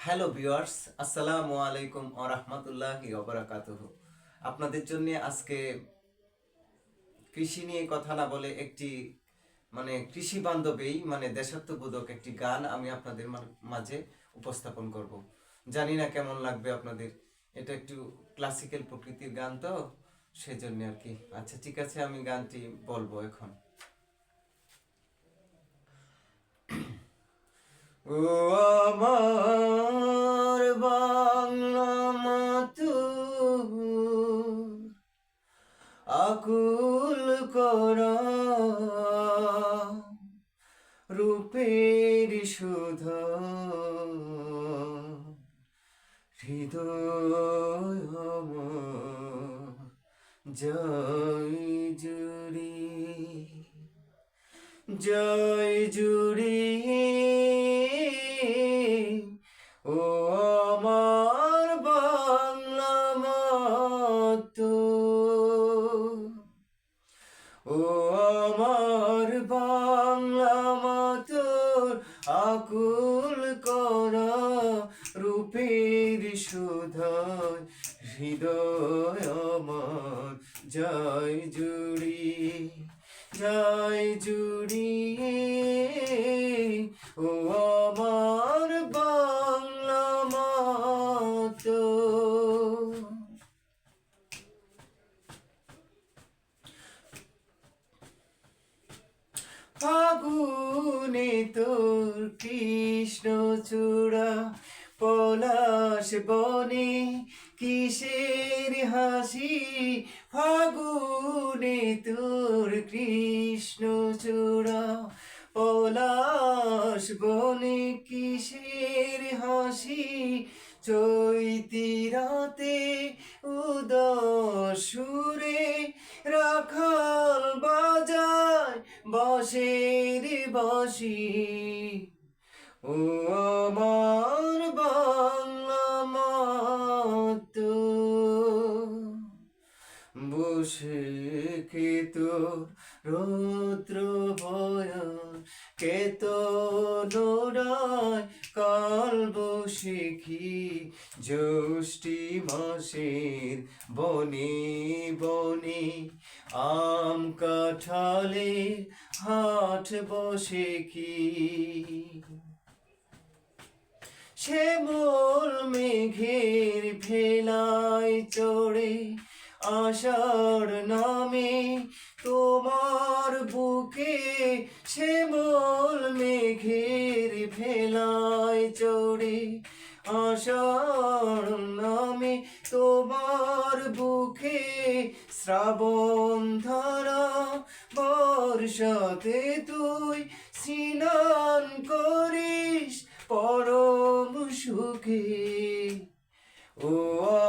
Hello viewers, আসসালামু আলাইকুম ওয়া রাহমাতুল্লাহি ওয়া বারাকাতুহু। আপনাদের জন্য আজকে কৃষি নিয়ে কথা না বলে একটি কৃষি বান্ধবী দেশাত্মবোধক একটি গান আমি আপনাদের মাঝে উপস্থাপন করব। জানি না কেমন লাগবে আপনাদের। এটা একটু ক্লাসিক্যাল প্রকৃতির গান তো সেজন্য আর কি। আচ্ছা ঠিক আছে, আমি গানটি বলবো এখন। ও আমার বাংলা মাতুর আকুল করা রূপের সুধা হৃদয় আমার জয় জুড়ি জয় জুড়ি ও আমার বাংলা মাতুর, ও আমার বাংলা মাতুর আকুল করা রূপের সুধায় হৃদয় আমার জয় জুড়ি জয় জুড়ি ও আমার বাংলা মাতুর। ফাগুনে তোর কৃষ্ণ চূড়া পলাশ বনে কিসের হাসি, ফাগুনে তোর কৃষ্ণ চূড়া পলাশ বনে কিসের হাসি, চৈতি রাতে উদসুরে রাখাল বাজায় বাঁশের বাঁশি, ও আমার বাংলা মাতুর বসে তোর রৌদ্র বয়ন নোড়ায় কাল বসেখি জ্যৈষ্ঠী মাসের বনে বনে আম কাঁঠালে হাট বসে কি, শ্যামল মেঘের ভেলায় চড়ে আষাঢ় নামে তোমার বুকে, শ্যামল মেঘের ভেলায় চড়ে আষাঢ় নামে তোমার বুকে, শ্রাবণ ধারা বর্ষাতে তুই স্নান করিস পরম সুখে, ও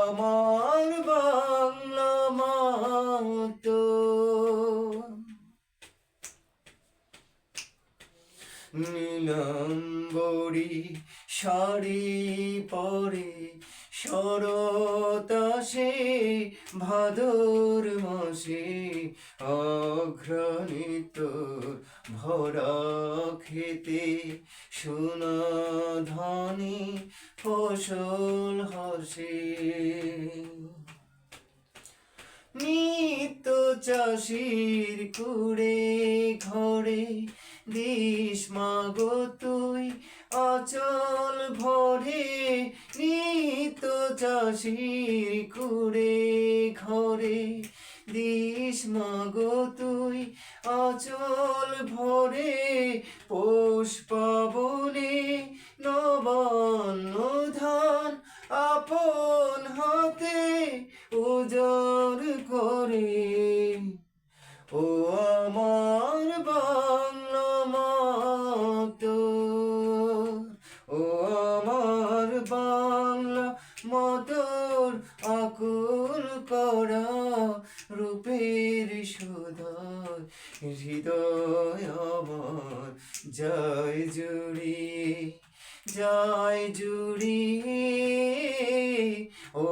আমার বাংলা মাতুর নীলাম্বরী শাড়ি পরে শরৎ আসে ভাদর মাসে, অঘ্রাণে তোর ভরা খেতে সোনা ধানে ফসল হসে, নিত্য চাষির কুড়ে ঘরে দিস মাগো তুই আচল ভরে, নিত্য চাষির কুড়ে ঘরে দিস মাগো তুই আচল ভরে, পৌষ পাবনে নবান্ন ধান আপন হাতে উজাড় করে, ও আমার বাংলা মাতুর, ও আমার বাংলা মাতুর আকুল করা রূপের সুধায় হৃদয় আমার জয় জুড়ি জয় জুড়ি ও